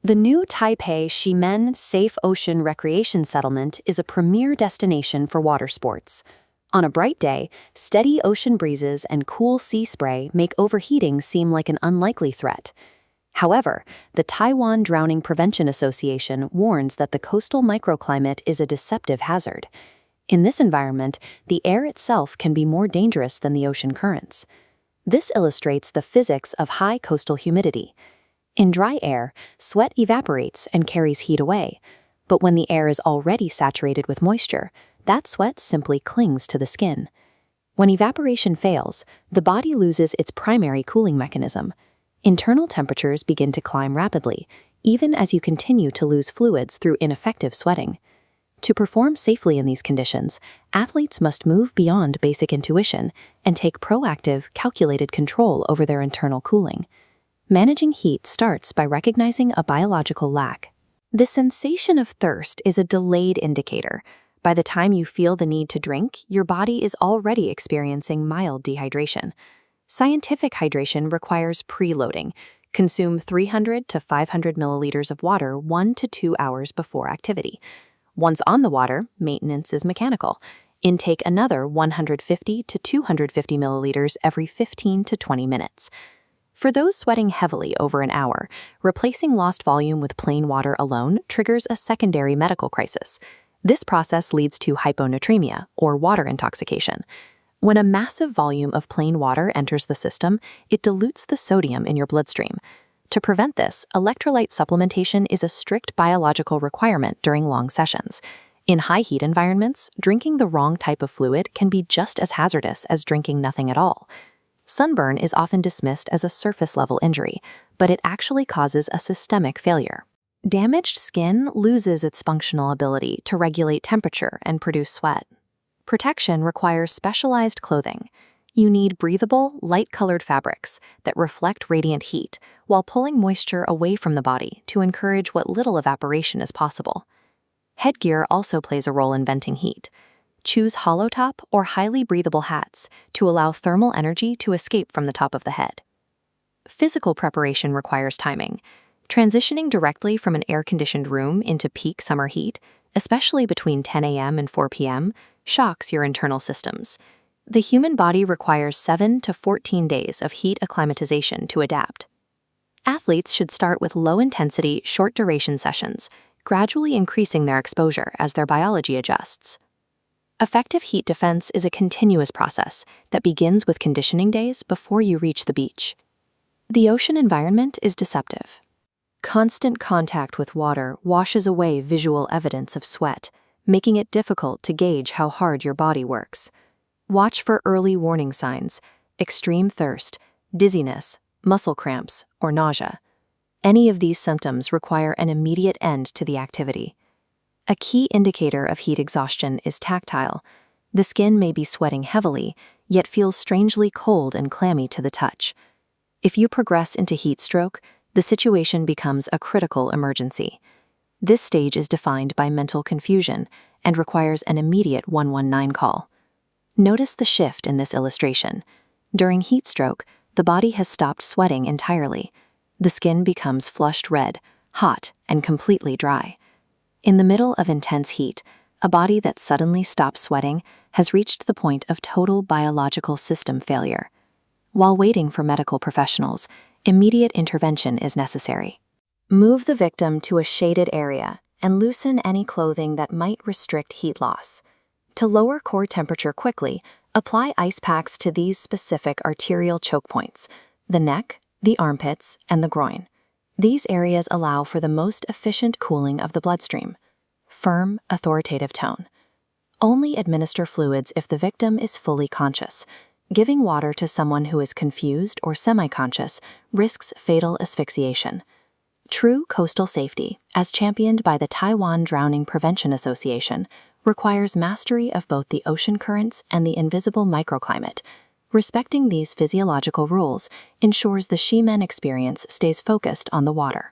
The new Taipei Shimen Safe Ocean Recreation Settlement is a premier destination for water sports. On a bright day, steady ocean breezes and cool sea spray make overheating seem like an unlikely threat. However, the Taiwan Drowning Prevention Association warns that the coastal microclimate is a deceptive hazard. In this environment, the air itself can be more dangerous than the ocean currents. This illustrates the physics of high coastal humidity. In dry air, sweat evaporates and carries heat away, but when the air is already saturated with moisture, that sweat simply clings to the skin. When evaporation fails, the body loses its primary cooling mechanism. Internal temperatures begin to climb rapidly, even as you continue to lose fluids through ineffective sweating. To perform safely in these conditions, athletes must move beyond basic intuition and take proactive, calculated control over their internal cooling. Managing heat starts by recognizing a biological lack. The sensation of thirst is a delayed indicator. By the time you feel the need to drink, your body is already experiencing mild dehydration. Scientific hydration requires preloading. Consume 300 to 500 milliliters of water 1 to 2 hours before activity. Once on the water, maintenance is mechanical. Intake another 150 to 250 milliliters every 15 to 20 minutes. For those sweating heavily over an hour, replacing lost volume with plain water alone triggers a secondary medical crisis. This process leads to hyponatremia, or water intoxication. When a massive volume of plain water enters the system, it dilutes the sodium in your bloodstream. To prevent this, electrolyte supplementation is a strict biological requirement during long sessions. In high heat environments, drinking the wrong type of fluid can be just as hazardous as drinking nothing at all. Sunburn is often dismissed as a surface-level injury, but it actually causes a systemic failure. Damaged skin loses its functional ability to regulate temperature and produce sweat. Protection requires specialized clothing. You need breathable, light-colored fabrics that reflect radiant heat while pulling moisture away from the body to encourage what little evaporation is possible. Headgear also plays a role in venting heat. Choose hollow top or highly breathable hats to allow thermal energy to escape from the top of the head. Physical preparation requires timing. Transitioning directly from an air-conditioned room into peak summer heat, especially between 10 a.m. and 4 p.m., shocks your internal systems. The human body requires 7 to 14 days of heat acclimatization to adapt. Athletes should start with low-intensity, short-duration sessions, gradually increasing their exposure as their biology adjusts. Effective heat defense is a continuous process that begins with conditioning days before you reach the beach. The ocean environment is deceptive. Constant contact with water washes away visual evidence of sweat, making it difficult to gauge how hard your body works. Watch for early warning signs: extreme thirst, dizziness, muscle cramps, or nausea. Any of these symptoms require an immediate end to the activity. A key indicator of heat exhaustion is tactile. The skin may be sweating heavily, yet feels strangely cold and clammy to the touch. If you progress into heat stroke, the situation becomes a critical emergency. This stage is defined by mental confusion and requires an immediate 119 call. Notice the shift in this illustration. During heat stroke, the body has stopped sweating entirely. The skin becomes flushed red, hot, and completely dry. In the middle of intense heat, a body that suddenly stops sweating has reached the point of total biological system failure. While waiting for medical professionals, immediate intervention is necessary. Move the victim to a shaded area and loosen any clothing that might restrict heat loss. To lower core temperature quickly, apply ice packs to these specific arterial choke points: the neck, the armpits, and the groin. These areas allow for the most efficient cooling of the bloodstream. Firm, authoritative tone. Only administer fluids if the victim is fully conscious. Giving water to someone who is confused or semi-conscious risks fatal asphyxiation. True coastal safety, as championed by the Taiwan Drowning Prevention Association, requires mastery of both the ocean currents and the invisible microclimate. Respecting these physiological rules ensures the Shimen experience stays focused on the water.